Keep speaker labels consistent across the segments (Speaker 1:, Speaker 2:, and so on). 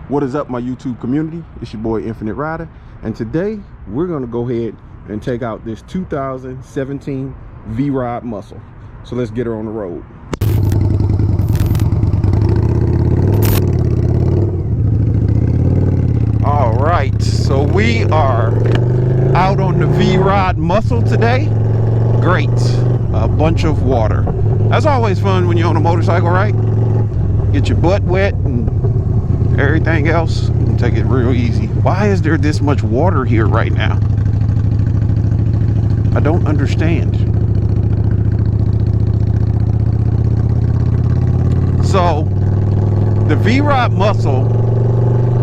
Speaker 1: What is up, my YouTube community? It's your boy Infinit Ryda, and today we're gonna go ahead and take out this 2017 V-Rod Muscle. So let's get her on the road. All right, so we are out on the V-Rod Muscle today. Great, a bunch of water. That's always fun when you're on a motorcycle, right? Get your butt wet and everything else, and take it real easy. Why is there this much water here right now? I don't understand. So the V-Rod Muscle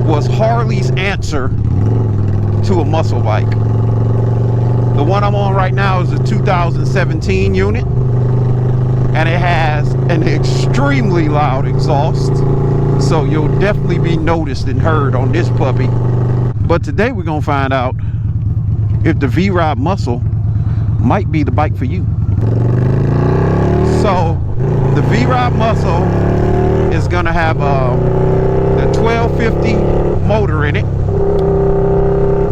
Speaker 1: was Harley's answer to a muscle bike. The one I'm on right now is a 2017 unit, and it has an extremely loud exhaust, so you'll definitely be noticed and heard on this puppy. But today we're gonna find out if the V-Rod Muscle might be the bike for you. So the V-Rod Muscle is gonna have the 1250 motor in it,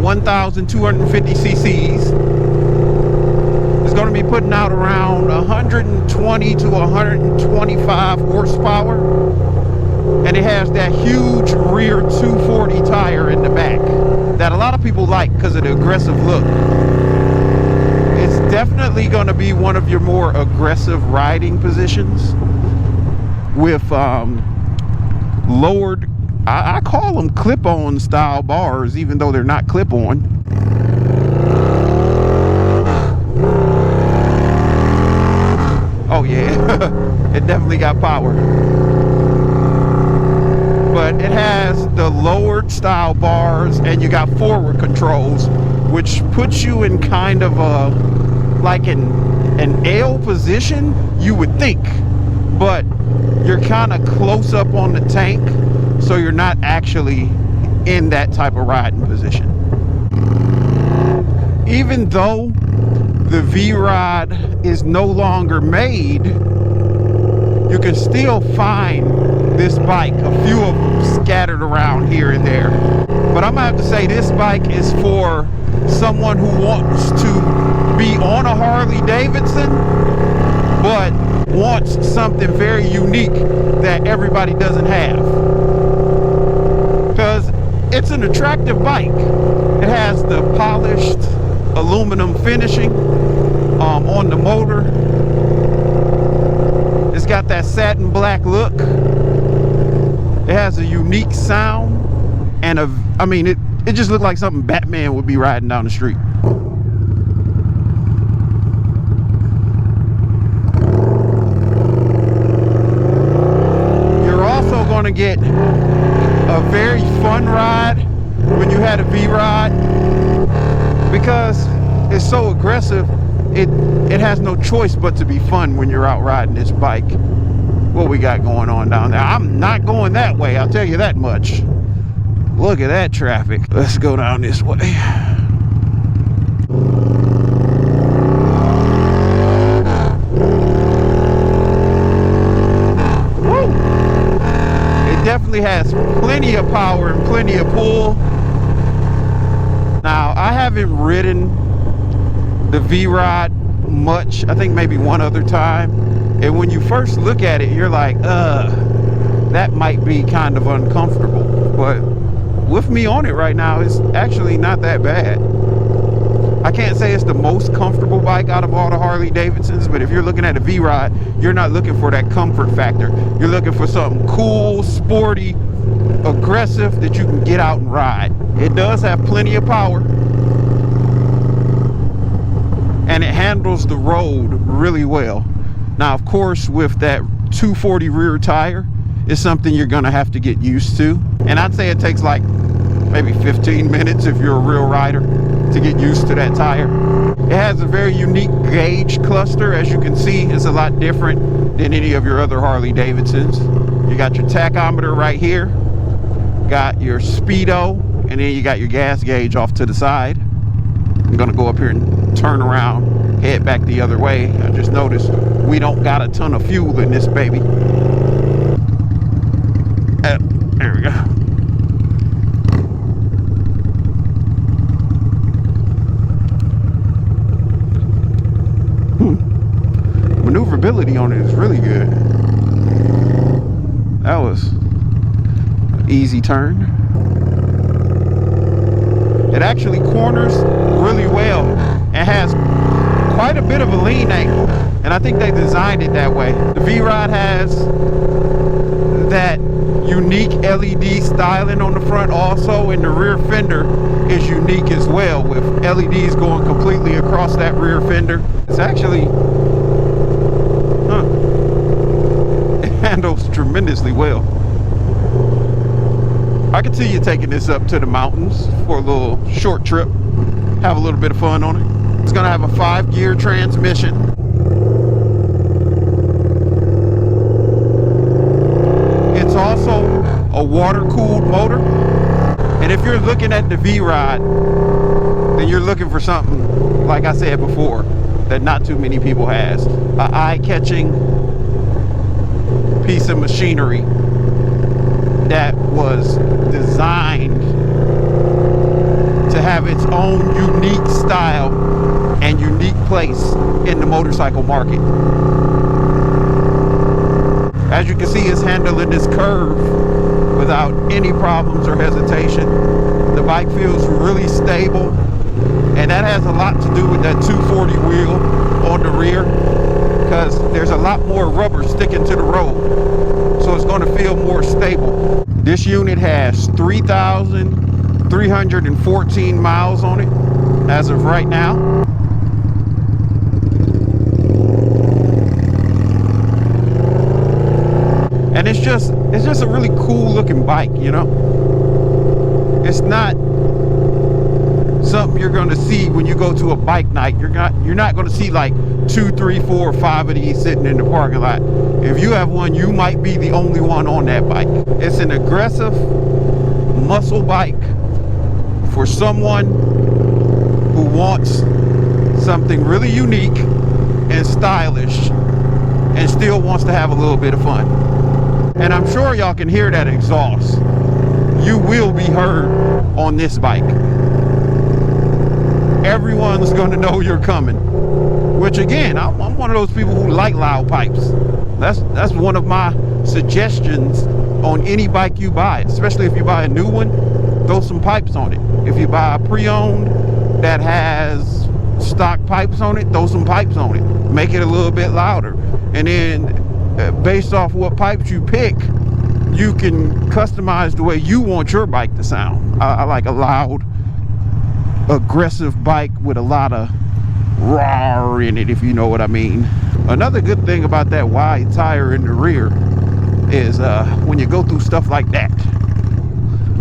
Speaker 1: 1,250 cc's. It's going to be putting out around 120 to 125 horsepower, and it has that huge rear 240 tire in the back that a lot of people like because of the aggressive look. It's definitely going to be one of your more aggressive riding positions with lowered, I call them clip-on style bars, even though they're not clip-on. Oh yeah, it definitely got power. But it has the lowered style bars, and you got forward controls, which puts you in kind of a, like an L position, you would think. But you're kind of close up on the tank, so you're not actually in that type of riding position. Even though the V-Rod is no longer made, you can still find this bike, a few of them scattered around here and there. But I'm gonna have to say this bike is for someone who wants to be on a Harley-Davidson, but wants something very unique that everybody doesn't have. Because it's an attractive bike. It has the polished aluminum finishing on the motor. It's got that satin black look. It has a unique sound, and I mean, it just looked like something Batman would be riding down the street. You're also going to get a very fun ride when you had a V-Rod, because it's so aggressive. It has no choice but to be fun when you're out riding this bike. What we got going on down there? I'm not going that way, I'll tell you that much. Look at that traffic. Let's go down this way. Woo! It definitely has plenty of power and plenty of pull. Now, I haven't ridden the V-Rod much. I think maybe one other time. And when you first look at it, you're like, that might be kind of uncomfortable. But with me on it right now, it's actually not that bad. I can't say it's the most comfortable bike out of all the Harley-Davidsons, but if you're looking at a V-Rod, you're not looking for that comfort factor. You're looking for something cool, sporty, aggressive that you can get out and ride. It does have plenty of power, and it handles the road really well. Now, of course, with that 240 rear tire, it's something you're gonna have to get used to. And I'd say it takes like maybe 15 minutes if you're a real rider to get used to that tire. It has a very unique gauge cluster. As you can see, it's a lot different than any of your other Harley-Davidsons. You got your tachometer right here, got your speedo, and then you got your gas gauge off to the side. I'm gonna go up here and turn around, head back the other way. I just noticed we don't got a ton of fuel in this baby. There we go. visibility on it is really good. That was an easy turn. It actually corners really well and has quite a bit of a lean angle, and I think they designed it that way. The V-Rod has that unique LED styling on the front also, and the rear fender is unique as well, with LEDs going completely across that rear fender. It's actually it handles tremendously well. I can see you taking this up to the mountains for a little short trip, have a little bit of fun on it. It's gonna have a 5-gear transmission. It's also a water-cooled motor. And if you're looking at the V-Rod, then you're looking for something, like I said before, that not too many people has. An eye-catching piece of machinery that was designed to have its own unique style and unique place in the motorcycle market. As you can see, it's handling this curve without any problems or hesitation. The bike feels really stable, and that has a lot to do with that 240 wheel on the rear, because there's a lot more rubber sticking to the road, so it's going to feel more stable. This unit has 3,314 miles on it as of right now. And it's just a really cool looking bike, you know. It's not something you're going to see when you go to a bike night. You're not going to see like 2, 3, 4, 5 of these sitting in the parking lot. If you have one, you might be the only one on that bike. It's an aggressive muscle bike for someone who wants something really unique and stylish and still wants to have a little bit of fun. And I'm sure y'all can hear that exhaust. You will be heard on this bike. Everyone's going to know you're coming. Which again, I'm one of those people who like loud pipes. That's one of my suggestions on any bike you buy, especially if you buy a new one. Throw some pipes on it. If you buy a pre-owned that has stock pipes on it, throw some pipes on it. Make it a little bit louder. And then based off what pipes you pick, you can customize the way you want your bike to sound. I like a loud, aggressive bike with a lot of roar in it, if you know what I mean. Another good thing about that wide tire in the rear is when you go through stuff like that,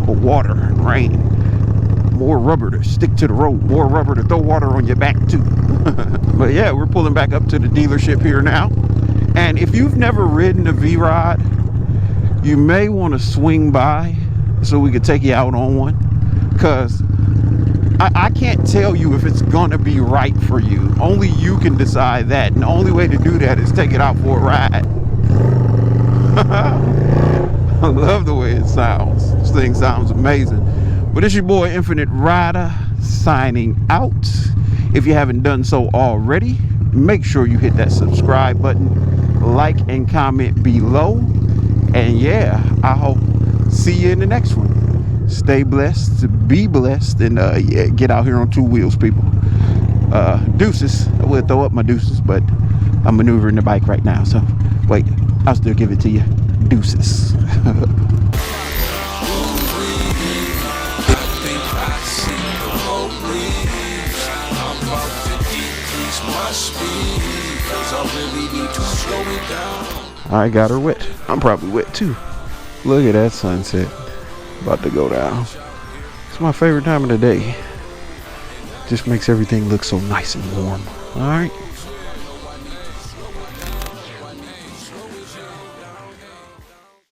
Speaker 1: or water and rain, more rubber to stick to the road, more rubber to throw water on your back too. But yeah, we're pulling back up to the dealership here now. And if you've never ridden a V-Rod, you may want to swing by so we could take you out on one, because I can't tell you if it's gonna be right for you. Only you can decide that, and the only way to do that is take it out for a ride. I love the way it sounds. This thing sounds amazing. But it's your boy Infinit Ryda signing out. If you haven't done so already, make sure you hit that subscribe button, like and comment below, and yeah, I'll see you in the next one. Stay blessed, be blessed, and yeah, get out here on 2 wheels, people. Deuces. I would throw up my deuces, but I'm maneuvering the bike right now, so wait, I'll still give it to you. Deuces. I got her wet. I'm probably wet too. Look at that sunset about to go down. It's my favorite time of the day. Just makes everything look so nice and warm. All right.